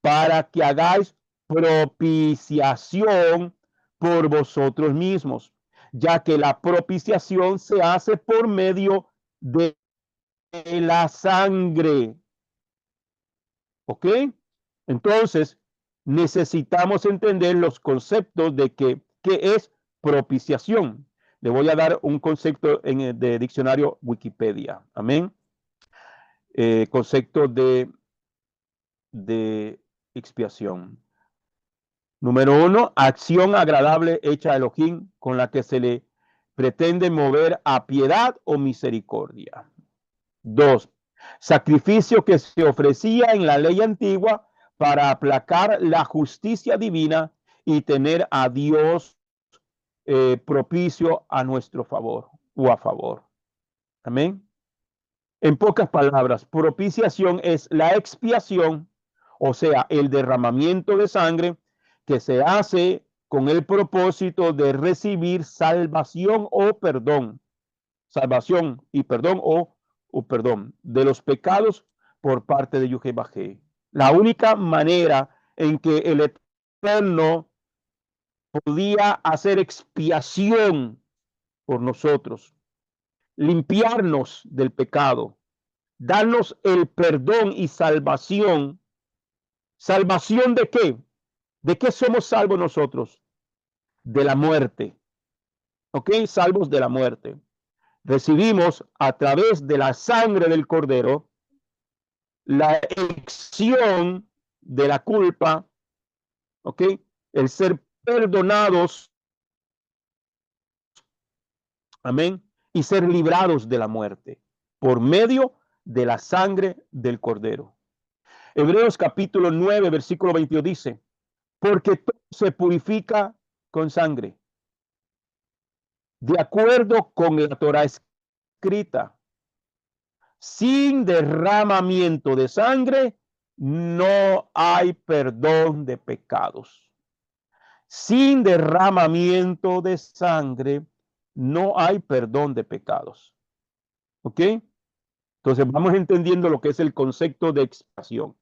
para que hagáis propiciación por vosotros mismos, ya que la propiciación se hace por medio de la sangre. ¿Ok? Entonces, necesitamos entender los conceptos de qué es propiciación. Le voy a dar un concepto de diccionario Wikipedia. Amén. Concepto de expiación. Número 1, acción agradable hecha a Elohim con la que se le pretende mover a piedad o misericordia. 2, sacrificio que se ofrecía en la ley antigua para aplacar la justicia divina y tener a Dios propicio a nuestro favor o a favor. Amén. En pocas palabras, propiciación es la expiación, o sea, el derramamiento de sangre que se hace con el propósito de recibir salvación o perdón. Salvación y perdón o perdón de los pecados por parte de Yuhebajé. La única manera en que el Eterno podía hacer expiación por nosotros, limpiarnos del pecado, darnos el perdón y salvación. ¿Salvación de qué? ¿De qué somos salvos nosotros? De la muerte. ¿Ok? Salvos de la muerte. Recibimos a través de la sangre del Cordero la expiación de la culpa, ¿ok? El ser perdonados, amén, y ser librados de la muerte por medio de la sangre del Cordero. Hebreos capítulo 9, versículo 22 dice, porque todo se purifica con sangre, de acuerdo con la Torah escrita. Sin derramamiento de sangre no hay perdón de pecados. Sin derramamiento de sangre no hay perdón de pecados. ¿Ok? Entonces vamos entendiendo lo que es el concepto de expiación.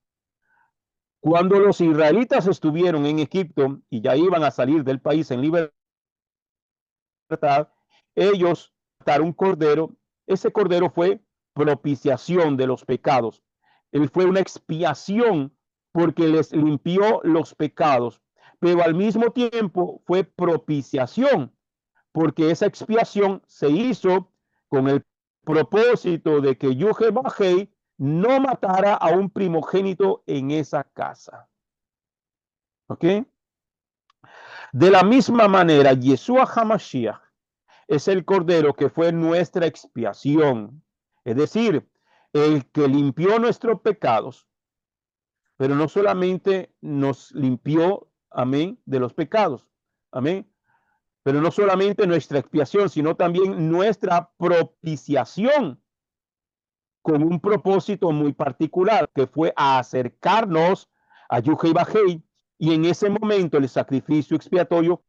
Cuando los israelitas estuvieron en Egipto y ya iban a salir del país en libertad, ellos mataron un cordero. Ese cordero fue propiciación de los pecados. Él fue una expiación porque les limpió los pecados, pero al mismo tiempo fue propiciación porque esa expiación se hizo con el propósito de que Yuhebajei no matara a un primogénito en esa casa. ¿Ok? De la misma manera, Yeshua HaMashiach es el cordero que fue nuestra expiación, es decir, el que limpió nuestros pecados, pero no solamente nos limpió, amén, de los pecados, amén, pero no solamente nuestra expiación, sino también nuestra propiciación con un propósito muy particular, que fue a acercarnos a Yuhei Bajei, y en ese momento el sacrificio expiatorio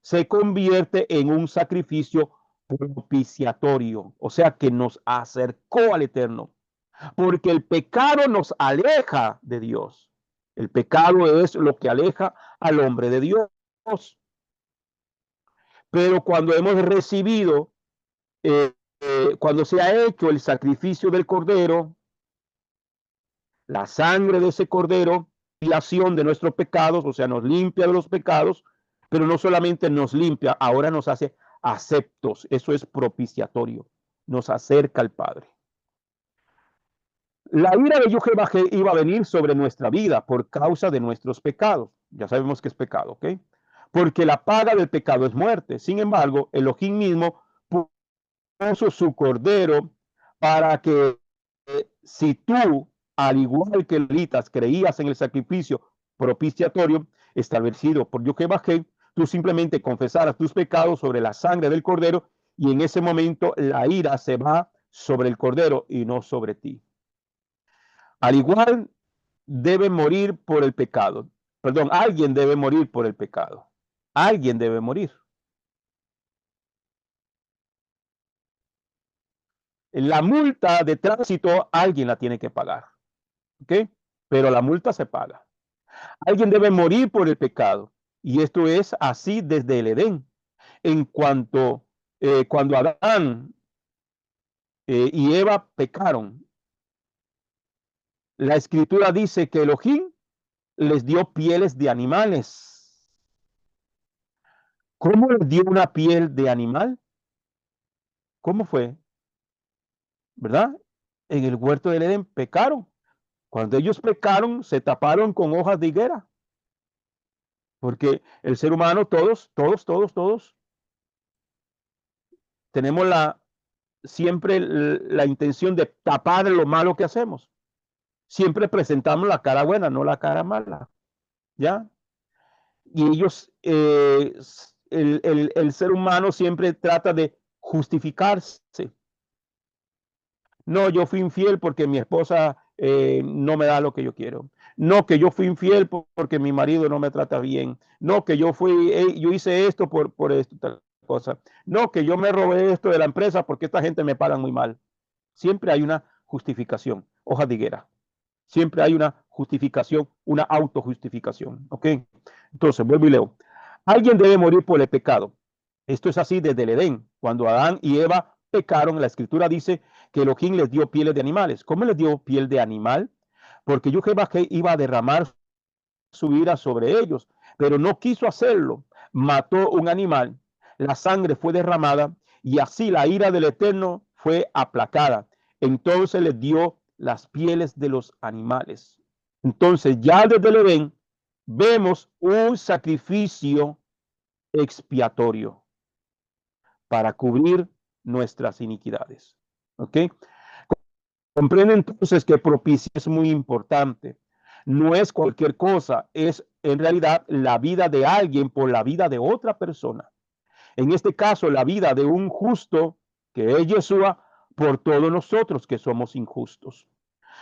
se convierte en un sacrificio propiciatorio, o sea que nos acercó al Eterno, porque el pecado nos aleja de Dios. El pecado es lo que aleja al hombre de Dios. Pero cuando hemos recibido, cuando se ha hecho el sacrificio del Cordero, la sangre de ese Cordero, expiación de nuestros pecados, o sea, nos limpia de los pecados, pero no solamente nos limpia, ahora nos hace aceptos. Eso es propiciatorio, nos acerca al Padre. La ira de Jehová iba a venir sobre nuestra vida por causa de nuestros pecados. Ya sabemos que es pecado, ¿ok? Porque la paga del pecado es muerte. Sin embargo, Elohim mismo puso su cordero para que si tú, al igual que Elitas, creías en el sacrificio propiciatorio establecido por Jehová, tú simplemente confesaras tus pecados sobre la sangre del cordero y en ese momento la ira se va sobre el cordero y no sobre ti. Al igual, debe morir por el pecado. Perdón, alguien debe morir por el pecado. Alguien debe morir. La multa de tránsito, alguien la tiene que pagar. ¿Ok? Pero la multa se paga. Alguien debe morir por el pecado. Y esto es así desde el Edén. En cuanto, cuando Adán y Eva pecaron, la escritura dice que Elohim les dio pieles de animales. ¿Cómo les dio una piel de animal? ¿Cómo fue? ¿Verdad? En el huerto del Edén pecaron. Cuando ellos pecaron, se taparon con hojas de higuera. Porque el ser humano, todos, tenemos siempre la intención de tapar lo malo que hacemos. Siempre presentamos la cara buena, no la cara mala. ¿Ya? Y ellos, el ser humano siempre trata de justificarse. No, yo fui infiel porque mi esposa no me da lo que yo quiero. No, que yo fui infiel porque mi marido no me trata bien. No, que yo hice esto por esto, tal cosa. No, que yo me robé esto de la empresa porque esta gente me paga muy mal. Siempre hay una justificación, hoja de higuera. Siempre hay una justificación, una autojustificación. ¿Ok? Entonces, vuelvo y leo. Alguien debe morir por el pecado. Esto es así desde el Edén. Cuando Adán y Eva pecaron, la escritura dice que Elohim les dio pieles de animales. ¿Cómo les dio piel de animal? Porque Jehová iba a derramar su ira sobre ellos, pero no quiso hacerlo. Mató un animal, la sangre fue derramada y así la ira del Eterno fue aplacada. Entonces les dio las pieles de los animales. Entonces ya desde el Edén vemos un sacrificio expiatorio para cubrir nuestras iniquidades. ¿Ok? Comprende entonces que propicia es muy importante. No es cualquier cosa, es en realidad la vida de alguien por la vida de otra persona. En este caso, la vida de un justo, que es Yeshua, por todos nosotros que somos injustos.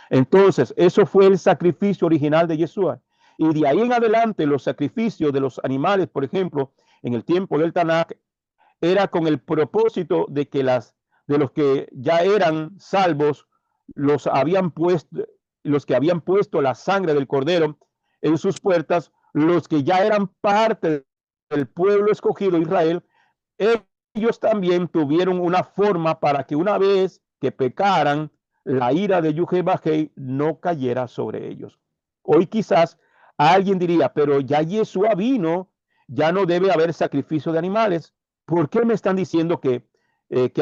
Entonces, eso fue el sacrificio original de Yeshua. Y de ahí en adelante, los sacrificios de los animales, por ejemplo, en el tiempo del Tanakh, era con el propósito de que de los que ya eran salvos, los que habían puesto la sangre del cordero en sus puertas, los que ya eran parte del pueblo escogido de Israel, ellos también tuvieron una forma para que una vez que pecaran, la ira de Jehová no cayera sobre ellos. Hoy quizás alguien diría, pero ya Yeshua vino, ya no debe haber sacrificio de animales. ¿Por qué me están diciendo que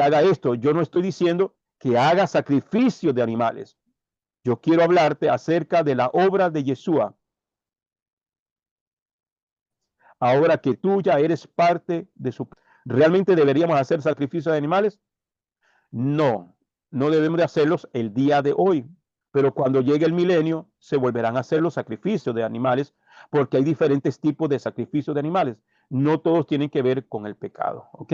haga esto? Yo no estoy diciendo que haga sacrificio de animales. Yo quiero hablarte acerca de la obra de Yeshua. Ahora que tú ya eres parte de su... ¿Realmente deberíamos hacer sacrificio de animales? No, no debemos de hacerlos el día de hoy. Pero cuando llegue el milenio, se volverán a hacer los sacrificios de animales, porque hay diferentes tipos de sacrificios de animales. No todos tienen que ver con el pecado, ¿ok?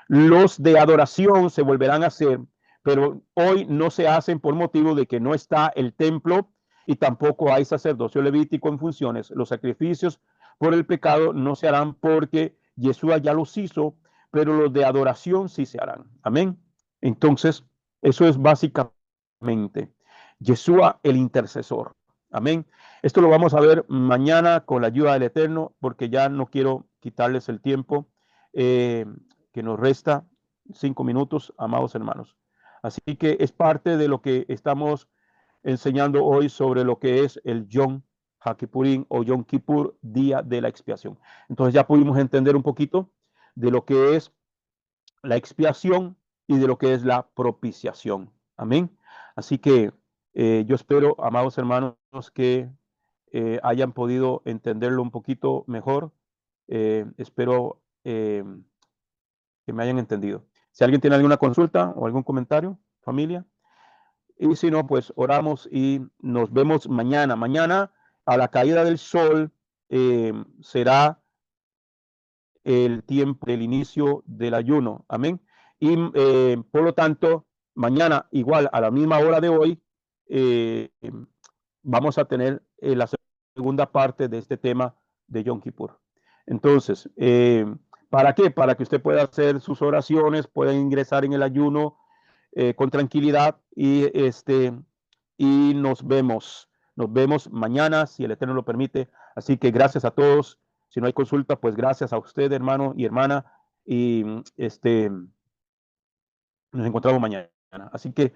Los de adoración se volverán a hacer, pero hoy no se hacen por motivo de que no está el templo y tampoco hay sacerdocio levítico en funciones. Los sacrificios por el pecado no se harán porque Yeshua ya los hizo, pero los de adoración sí se harán. Amén. Entonces, eso es básicamente Yeshua el intercesor. Amén. Esto lo vamos a ver mañana con la ayuda del Eterno, porque ya no quiero quitarles el tiempo eh, que nos resta, 5 minutos, amados hermanos. Así que es parte de lo que estamos enseñando hoy sobre lo que es el Yom HaKippurim o Yom Kippur, día de la expiación. Entonces ya pudimos entender un poquito de lo que es la expiación y de lo que es la propiciación. Amén. Así que yo espero, amados hermanos, que hayan podido entenderlo un poquito mejor. Espero que me hayan entendido. Si alguien tiene alguna consulta o algún comentario, familia. Y si no, pues oramos y nos vemos mañana. Mañana a la caída del sol será el tiempo del inicio del ayuno. Amén. Y por lo tanto, mañana, igual a la misma hora de hoy, eh, vamos a tener la segunda parte de este tema de Yom Kippur. Entonces, ¿para qué? Para que usted pueda hacer sus oraciones, pueda ingresar en el ayuno con tranquilidad y nos vemos mañana si el Eterno lo permite. Así que gracias a todos. Si no hay consulta, pues gracias a usted, hermano y hermana, y nos encontramos mañana. Así que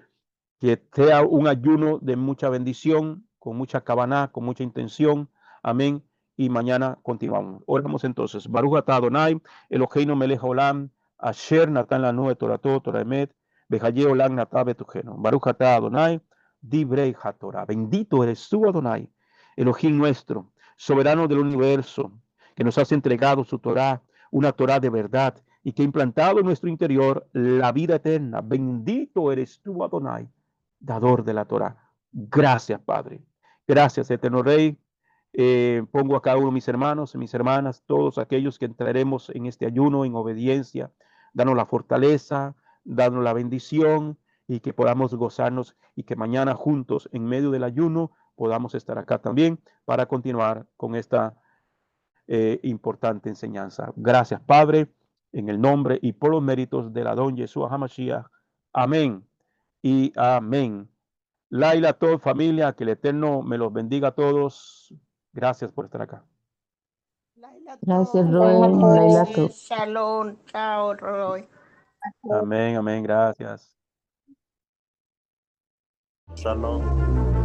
sea un ayuno de mucha bendición, con mucha cabana, con mucha intención. Amén. Y mañana continuamos. Oramos entonces. Baruch atah Adonai, Eloheinu melech haolam, asher natan lanu et torato, Torah emet, behaye olam natah betujeno. Baruch atah Adonai, divrei haTorah. Bendito eres tú, Adonai, Elohim nuestro, soberano del universo, que nos has entregado su Torah, una Torah de verdad, y que ha implantado en nuestro interior la vida eterna. Bendito eres tú, Adonai, dador de la Torah. Gracias, Padre. Gracias, Eterno Rey. Pongo a cada uno de mis hermanos y mis hermanas, todos aquellos que entraremos en este ayuno en obediencia. Danos la fortaleza, danos la bendición y que podamos gozarnos y que mañana juntos en medio del ayuno podamos estar acá también para continuar con esta importante enseñanza. Gracias, Padre, en el nombre y por los méritos de la don Yeshua HaMashiach. Amén y amén. Laila, todo familia, que el Eterno me los bendiga a todos. Gracias por estar acá. Laila, Gracias, todo. Roy. Buenas Laila, noches. Shalom. Chao, Roy. Amén, amén, gracias. Shalom.